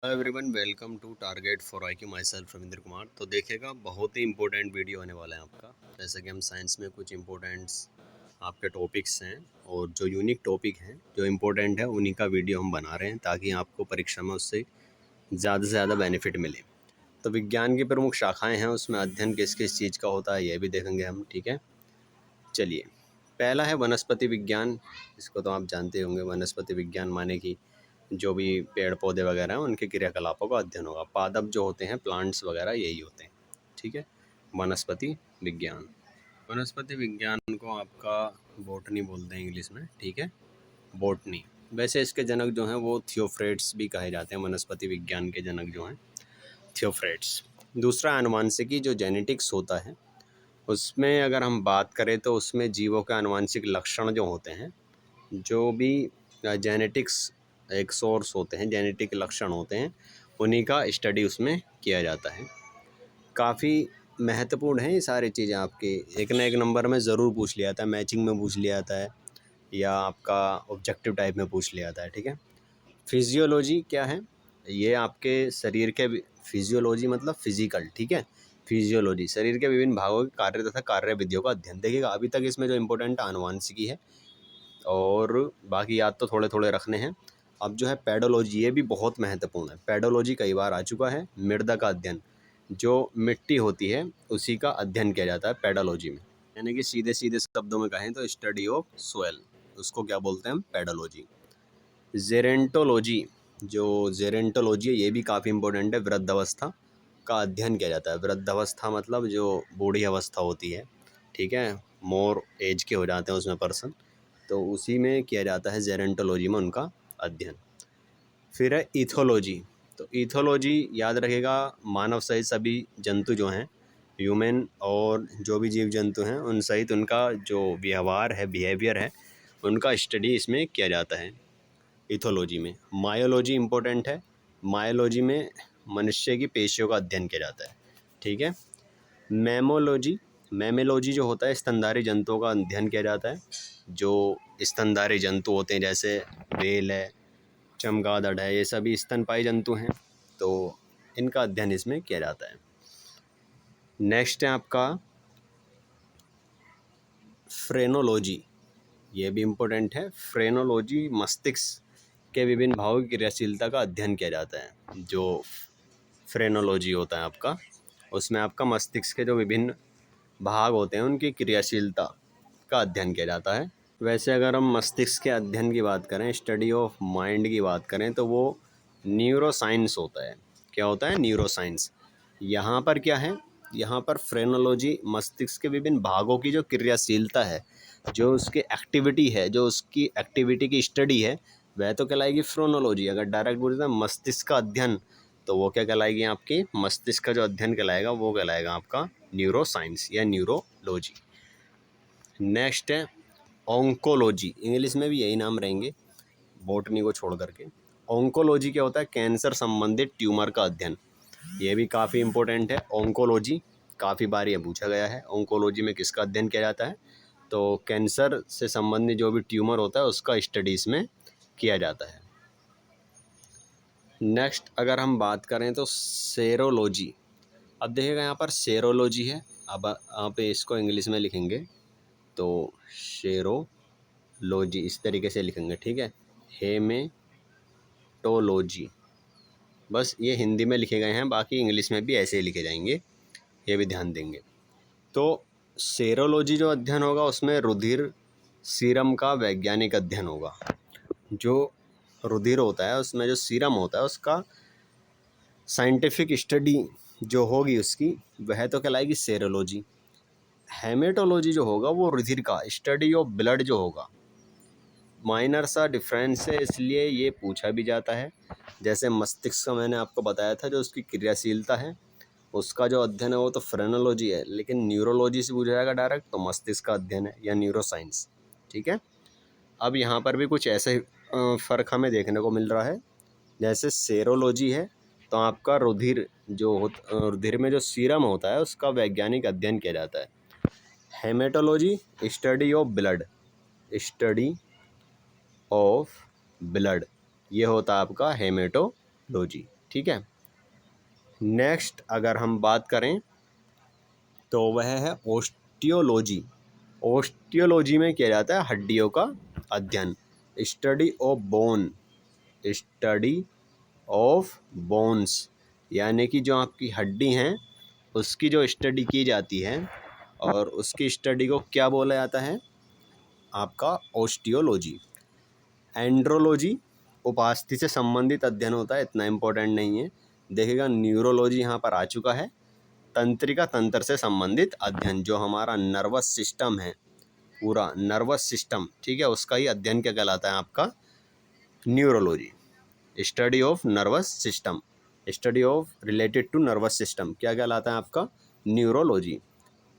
Hello everyone, welcome to target for I Q. Myself Ravindra Kumar. तो देखिएगा, बहुत ही important video होने वाला है आपका। जैसे कि हम साइंस में कुछ इंपॉर्टेंट्स आपके टॉपिक्स हैं और जो यूनिक टॉपिक हैं जो इम्पोर्टेंट है उन्हीं का वीडियो हम बना रहे हैं ताकि आपको परीक्षा में उससे ज़्यादा से ज़्यादा बेनिफिट मिले। तो विज्ञान की प्रमुख शाखाएँ हैं, उसमें अध्ययन किस किस चीज़ का होता है ये भी देखेंगे हम। ठीक है, चलिए। पहला है वनस्पति विज्ञान। इसको तो आप जानते होंगे। वनस्पति विज्ञान माने कि जो भी पेड़ पौधे वगैरह हैं उनके क्रियाकलापों का अध्ययन होगा। पादप जो होते हैं, प्लांट्स वगैरह, यही होते हैं। ठीक है, वनस्पति विज्ञान। वनस्पति विज्ञान को आपका बॉटनी बोलते हैं इंग्लिश में। ठीक है, बॉटनी। वैसे इसके जनक जो हैं वो थियोफ्रेट्स भी कहे जाते हैं। वनस्पति विज्ञान के जनक जो हैं थियोफ्रेट्स। दूसरा आनुवांशिकी, जो जेनेटिक्स होता है, उसमें अगर हम बात करें तो उसमें जीवों के आनुवांशिक लक्षण जो होते हैं, जो भी जेनेटिक्स एक सोर्स होते हैं, जेनेटिक लक्षण होते हैं, उन्हीं का स्टडी उसमें किया जाता है। काफ़ी महत्वपूर्ण है ये सारी चीज़ें। आपके एक ना एक नंबर में ज़रूर पूछ लिया जाता है, मैचिंग में पूछ लिया जाता है या आपका ऑब्जेक्टिव टाइप में पूछ लिया जाता है। ठीक है, फिजियोलॉजी क्या है? ये आपके शरीर के फिजियोलॉजी मतलब फिजिकल। ठीक है, फिजियोलॉजी शरीर के विभिन्न भागों के कार्य तथा कार्य विधियों का अध्ययन। देखिएगा, अभी तक इसमें जो इम्पोर्टेंट आनुवांशिकी है और बाकी याद तो थोड़े थोड़े रखने हैं। अब जो है पेडोलॉजी, ये भी बहुत महत्वपूर्ण है। पेडोलॉजी कई बार आ चुका है। मृदा का अध्ययन, जो मिट्टी होती है उसी का अध्ययन किया जाता है पेडोलॉजी में। यानी कि सीधे सीधे शब्दों में कहें तो स्टडी ऑफ सोयल, उसको क्या बोलते हैं हम? पेडोलॉजी। जेरेंटोलॉजी, जो जेरेंटोलॉजी है ये भी काफ़ी इंपॉर्टेंट है। वृद्धावस्था का अध्ययन किया जाता है। वृद्धावस्था मतलब जो बूढ़ी अवस्था होती है। ठीक है, मोर एज के हो जाते हैं उसमें पर्सन, तो उसी में किया जाता है जेरेंटोलॉजी में उनका अध्ययन। फिर है इथोलॉजी। तो इथोलॉजी याद रखेगा, मानव सहित सभी जंतु जो हैं, ह्यूमन और जो भी जीव जंतु हैं उन सहित उनका जो व्यवहार है, बिहेवियर है, उनका स्टडी इसमें किया जाता है इथोलॉजी में। मायोलॉजी इम्पोर्टेंट है। मायोलॉजी में मनुष्य की पेशियों का अध्ययन किया जाता है। ठीक है, मैमोलॉजी, मैमेलॉजी जो होता है, स्तनधारी जंतुओं का अध्ययन किया जाता है। जो स्तनधारी जंतु होते हैं, जैसे व्हेल है, चमगादड़ है, ये सभी स्तनपायी जंतु हैं, तो इनका अध्ययन इसमें किया जाता है। नेक्स्ट है आपका फ्रेनोलॉजी, ये भी इम्पोर्टेंट है। फ्रेनोलॉजी मस्तिष्क के विभिन्न भागों की क्रियाशीलता का अध्ययन किया जाता है। जो फ्रेनोलॉजी होता है आपका, उसमें आपका मस्तिष्क के जो विभिन्न भाग होते हैं उनकी क्रियाशीलता का अध्ययन किया जाता है। वैसे अगर हम मस्तिष्क के अध्ययन की बात करें, स्टडी ऑफ माइंड की बात करें, तो वो न्यूरोसाइंस होता है। क्या होता है? न्यूरोसाइंस। यहाँ पर क्या है? यहाँ पर फ्रेनोलॉजी मस्तिष्क के विभिन्न भागों की जो क्रियाशीलता है, जो उसकी एक्टिविटी है, जो उसकी एक्टिविटी की स्टडी है, वह तो कहलाएगी फ्रेनोलॉजी। अगर डायरेक्ट बोलते हैं मस्तिष्क का अध्ययन, तो वो क्या कहलाएगी? आपकी मस्तिष्क का जो अध्ययन कहलाएगा वो कहलाएगा आपका न्यूरोसाइंस या न्यूरोलॉजी। नेक्स्ट है ऑन्कोलॉजी। इंग्लिश में भी यही नाम रहेंगे बॉटनी को छोड़ करके। ऑन्कोलॉजी क्या होता है? कैंसर संबंधित ट्यूमर का अध्ययन। ये भी काफ़ी इंपॉर्टेंट है। ऑन्कोलॉजी काफ़ी बार ये पूछा गया है, ऑन्कोलॉजी में किसका अध्ययन किया जाता है? तो कैंसर से संबंधित जो भी ट्यूमर होता है उसका स्टडी इसमें किया जाता है। नेक्स्ट अगर हम बात करें तो सेरोलॉजी। अब देखिएगा, यहाँ पर सेरोलॉजी है। अब आप इसको इंग्लिश में लिखेंगे तो शेरोलॉजी इस तरीके से लिखेंगे। ठीक है, हेमेटोलॉजी, बस ये हिंदी में लिखे गए हैं, बाकी इंग्लिश में भी ऐसे ही लिखे जाएंगे, ये भी ध्यान देंगे। तो सेरोलॉजी जो अध्ययन होगा उसमें रुधिर सीरम का वैज्ञानिक अध्ययन होगा। जो रुधिर होता है उसमें जो सीरम होता है उसका साइंटिफिक स्टडी जो होगी उसकी, वह तो कहलाएगी सेरोलॉजी। हेमेटोलॉजी जो होगा वो रुधिर का स्टडी ऑफ ब्लड जो होगा। माइनर सा डिफरेंस है, इसलिए ये पूछा भी जाता है। जैसे मस्तिष्क का मैंने आपको बताया था, जो उसकी क्रियाशीलता है उसका जो अध्ययन है वो तो फ्रेनोलॉजी है, लेकिन न्यूरोलॉजी से पूछा जाएगा डायरेक्ट तो मस्तिष्क का अध्ययन है या न्यूरोसाइंस। ठीक है, अब यहाँ पर भी कुछ ऐसे फ़र्क हमें देखने को मिल रहा है। जैसे सेरोलॉजी है तो आपका रुधिर में जो सीरम होता है उसका वैज्ञानिक अध्ययन किया जाता है। Haematology study of blood, study of blood, ये होता है आपका हेमेटोलॉजी। ठीक है। नेक्स्ट अगर हम बात करें तो वह है ओस्टियोलॉजी। ओस्टियोलॉजी में किया जाता है हड्डियों का अध्ययन, study of bone, study of bones, यानी कि जो आपकी हड्डी हैं उसकी जो स्टडी की जाती है, और उसकी स्टडी को क्या बोला जाता है आपका ओस्टियोलॉजी। एंड्रोलॉजी उपास्थि से संबंधित अध्ययन होता है, इतना इम्पोर्टेंट नहीं है। देखिएगा न्यूरोलॉजी यहाँ पर आ चुका है, तंत्रिका तंत्र से संबंधित अध्ययन, जो हमारा नर्वस सिस्टम है, पूरा नर्वस सिस्टम, ठीक है, उसका ही अध्ययन क्या कहलाता है आपका neurology. Study of nervous system, study of related to nervous system क्या कहलाता है आपका न्यूरोलॉजी।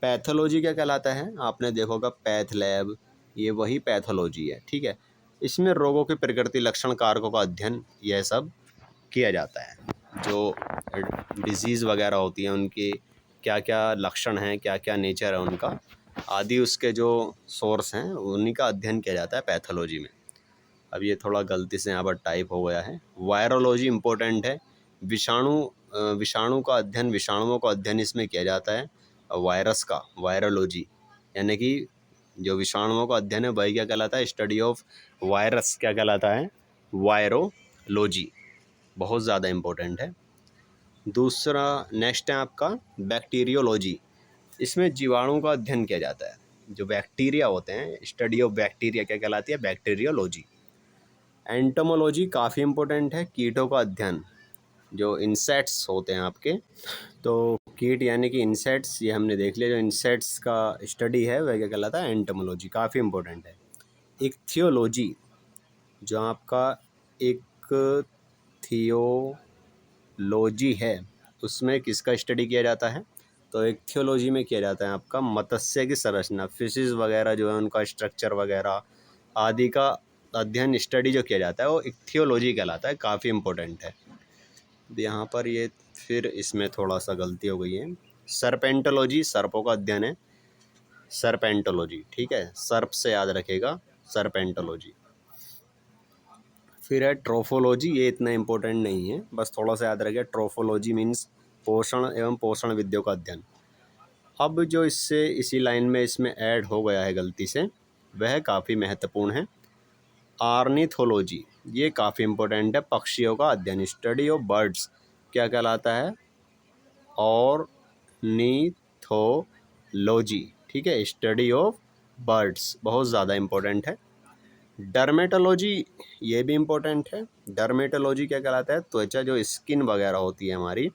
पैथोलॉजी क्या कहलाता है, आपने देखोगा पैथ लैब, ये वही पैथोलॉजी है, ठीक है। इसमें रोगों के प्रकृति, लक्षण, कारकों का अध्ययन यह सब किया जाता है। जो डिजीज़ वगैरह होती हैं उनके क्या क्या लक्षण हैं, क्या क्या नेचर है उनका, आदि उसके जो सोर्स हैं उन्हीं का अध्ययन किया जाता है पैथोलॉजी में। अब ये थोड़ा गलती से यहाँ पर टाइप हो गया है। वायरोलॉजी इम्पोर्टेंट है, विषाणु का अध्ययन, विषाणुओं का अध्ययन इसमें किया जाता है, वायरस का वायरोलॉजी, यानी कि जो विषाणुओं का अध्ययन है वही क्या कहलाता है स्टडी ऑफ वायरस क्या कहलाता है वायरोलॉजी, बहुत ज़्यादा इम्पोर्टेंट है। दूसरा नेक्स्ट है आपका बैक्टीरियोलॉजी, इसमें जीवाणु का अध्ययन किया जाता है, जो बैक्टीरिया होते हैं, स्टडी ऑफ बैक्टीरिया क्या कहलाती है बैक्टीरियोलॉजी। एंटोमोलॉजी काफ़ी इम्पोर्टेंट है, कीटों का अध्ययन, जो इंसेक्ट्स होते हैं आपके, तो कीट यानी कि इंसेक्ट्स, ये हमने देख लिया, जो इंसेक्ट्स का स्टडी है वह क्या कहलाता है एंटोमोलॉजी, काफ़ी इम्पोर्टेंट है। इक्थियोलॉजी, जो आपका एक थियोलॉजी है उसमें किसका स्टडी किया जाता है, तो इक्थियोलॉजी में किया जाता है आपका मत्स्य की संरचना, फिशेस वगैरह जो है उनका स्ट्रक्चर वगैरह आदि का अध्ययन, स्टडी जो किया जाता है वो इक्थियोलॉजी कहलाता है, काफ़ी इम्पोर्टेंट है। यहाँ पर ये फिर इसमें थोड़ा सा गलती हो गई है। सर्पेंटोलॉजी सर्पों का अध्ययन है, सर्पेंटोलॉजी, ठीक है, सर्प से याद रखेगा सर्पेंटोलॉजी। फिर है ट्रोफोलॉजी, ये इतना इम्पोर्टेंट नहीं है, बस थोड़ा सा याद रखिए। ट्रोफोलॉजी मीन्स पोषण एवं पोषण विधियों का अध्ययन। अब जो इससे इसी लाइन में इसमें ऐड हो गया है गलती से, वह काफ़ी महत्वपूर्ण है, आर्निथोलॉजी, ये काफ़ी इम्पोर्टेंट है, पक्षियों का अध्ययन, स्टडी ऑफ बर्ड्स क्या कहलाता है ऑर्निथोलॉजी, ठीक है, स्टडी ऑफ बर्ड्स, बहुत ज़्यादा इम्पोर्टेंट है। डर्मेटोलॉजी, ये भी इम्पोर्टेंट है। डर्मेटोलॉजी क्या कहलाता है, त्वचा जो स्किन वगैरह होती है हमारी,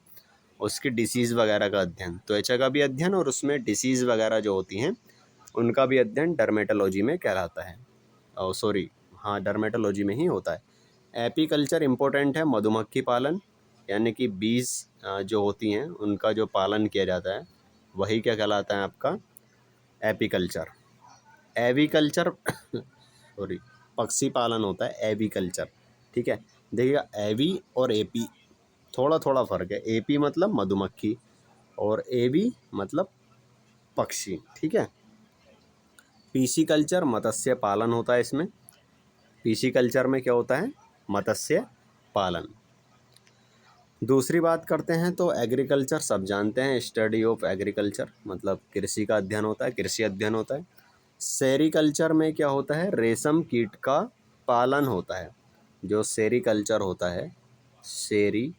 उसकी डिसीज़ वगैरह का अध्ययन, त्वचा का भी अध्ययन और उसमें डिसीज़ वगैरह जो होती हैं उनका भी अध्ययन डर्मेटोलॉजी में कहलाता है। सॉरी, हाँ डर्मेटोलॉजी में ही होता है। एपीकल्चर इम्पोर्टेंट है, मधुमक्खी पालन, यानी कि बीज जो होती हैं उनका जो पालन किया जाता है वही क्या कहलाता है आपका एपीकल्चर। एविकल्चर सॉरी, पक्षी पालन होता है एविकल्चर, ठीक है। देखिएगा एवी और एपी थोड़ा थोड़ा फ़र्क है, एपी मतलब मधुमक्खी और एवी मतलब पक्षी, ठीक है। पीसी कल्चर मत्स्य पालन होता है इसमें, पीसी कल्चर में क्या होता है मत्स्य पालन। दूसरी बात करते हैं तो एग्रीकल्चर सब जानते हैं, स्टडी ऑफ एग्रीकल्चर मतलब कृषि का अध्ययन होता है, कृषि अध्ययन होता है। सेरीकल्चर में क्या होता है रेशम कीट का पालन होता है, जो सेरीकल्चर होता है, सेरीकल्चर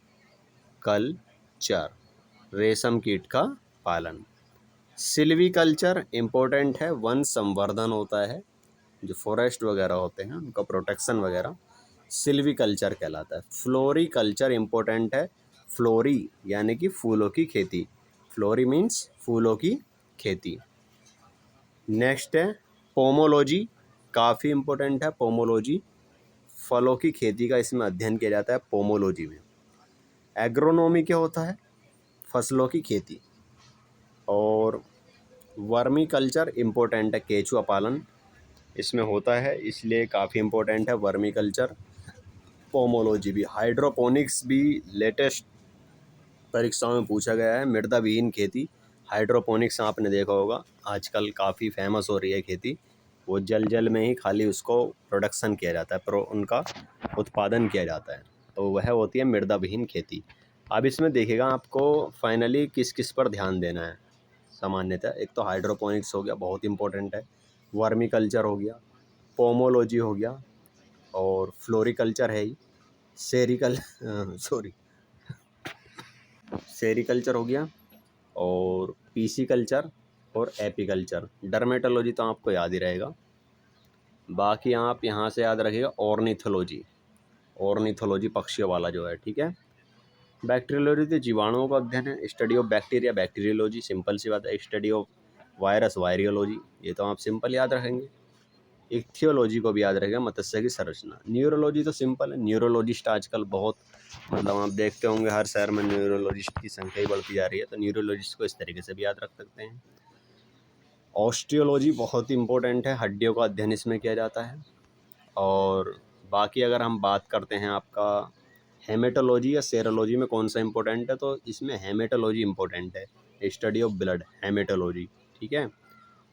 रेशम कीट का पालन। सिल्वीकल्चर इम्पोर्टेंट है, वन संवर्धन होता है, जो फॉरेस्ट वगैरह होते हैं उनका प्रोटेक्शन वगैरह सिल्वीकल्चर कहलाता है। फ्लोरीकल्चर इम्पोर्टेंट है, फ्लोरी यानी कि फूलों की खेती, फ्लोरी मीन्स फूलों की खेती। नेक्स्ट है पोमोलॉजी, काफ़ी इम्पोर्टेंट है पोमोलॉजी, फलों की खेती का इसमें अध्ययन किया जाता है पोमोलॉजी में। एग्रोनॉमी क्या होता है फसलों की खेती। और वर्मी कल्चर इम्पोर्टेंट है, केचुआ पालन इसमें होता है, इसलिए काफ़ी इम्पोर्टेंट है वर्मी कल्चर। पोमोलॉजी भी, हाइड्रोपोनिक्स भी लेटेस्ट परीक्षाओं में पूछा गया है, मृदा विहीन खेती, हाइड्रोपोनिक्स आपने देखा होगा आजकल काफ़ी फेमस हो रही है खेती, वो जल में ही खाली उसको प्रोडक्शन किया जाता है, उनका उत्पादन किया जाता है। तो वह होती है मृदा विहीन खेती। अब इसमें देखिएगा आपको फाइनली किस किस पर ध्यान देना है। सामान्यतः एक तो हाइड्रोपोनिक्स हो गया, बहुत इंपॉर्टेंट है, वर्मी कल्चर हो गया, पोमोलॉजी हो गया, और फ्लोरिकल्चर है ही, सेरिकल्चर हो गया, और पीसी कल्चर और एपीकल्चर। डर्मेटोलॉजी तो आपको याद ही रहेगा। बाकी आप यहाँ से याद रखिएगा ऑर्निथोलॉजी पक्षियों वाला जो है, ठीक है। बैक्टीरियोलॉजी तो जीवाणुओं का अध्ययन है, study of bacteria bacteriology, simple सी बात है। स्टडी ऑफ वायरस वायरियोलॉजी, ये तो आप सिंपल याद रखेंगे। इक्थियोलॉजी को भी याद रहेगा, मत्स्य की संरचना। न्यूरोलॉजी तो सिंपल है, न्यूरोलॉजिस्ट आजकल बहुत मतलब आप देखते होंगे हर शहर में न्यूरोलॉजिस्ट की संख्या ही बढ़ती जा रही है, तो न्यूरोलॉजिस्ट को इस तरीके से भी याद रख सकते हैं। ऑस्टियोलॉजी बहुत इंपॉर्टेंट है, हड्डियों का अध्ययन इसमें किया जाता है। और बाकी अगर हम बात करते हैं आपका हेमेटोलॉजी या सेरोलॉजी में कौन सा इंपॉर्टेंट है, तो इसमें हेमेटोलॉजी इंपॉर्टेंट है, स्टडी ऑफ ब्लड, हेमेटोलॉजी, ठीक है।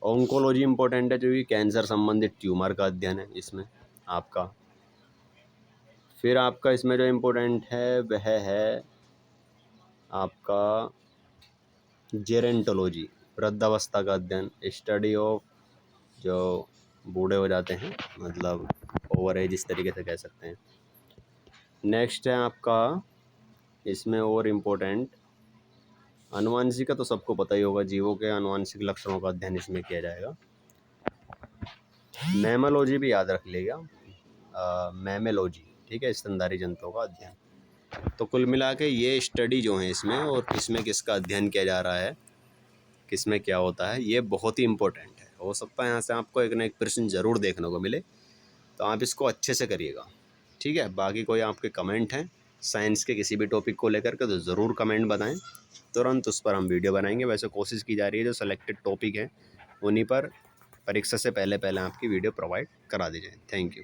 ऑन्कोलॉजी इंपॉर्टेंट है, जो कि कैंसर संबंधित ट्यूमर का अध्ययन है इसमें आपका। फिर आपका इसमें जो इम्पोर्टेंट है वह है आपका जेरेंटोलॉजी, वृद्धावस्था का अध्ययन, स्टडी ऑफ जो बूढ़े हो जाते हैं, मतलब ओवर एज इस तरीके से कह सकते हैं। नेक्स्ट है आपका इसमें और इम्पोर्टेंट आनुवंशिक, तो सबको पता ही होगा, जीवों के आनुवंशिक लक्षणों का अध्ययन इसमें किया जाएगा। मैमोलॉजी भी याद रख लेगा, मैमोलॉजी, ठीक है, स्तनधारी जंतुओं का अध्ययन। तो कुल मिला के ये स्टडी जो है इसमें, और किसमें किसका अध्ययन किया जा रहा है, किसमें क्या होता है, ये बहुत ही इंपॉर्टेंट है। हो सकता है यहाँ से आपको एक ना एक प्रश्न ज़रूर देखने को मिले, तो आप इसको अच्छे से करिएगा, ठीक है। बाकी कोई आपके कमेंट हैं साइंस के किसी भी टॉपिक को लेकर के, तो ज़रूर कमेंट बताएं, तुरंत उस पर हम वीडियो बनाएंगे। वैसे कोशिश की जा रही है जो सेलेक्टेड टॉपिक है उन्हीं पर परीक्षा से पहले आपकी वीडियो प्रोवाइड करा दी जाए। Thank you.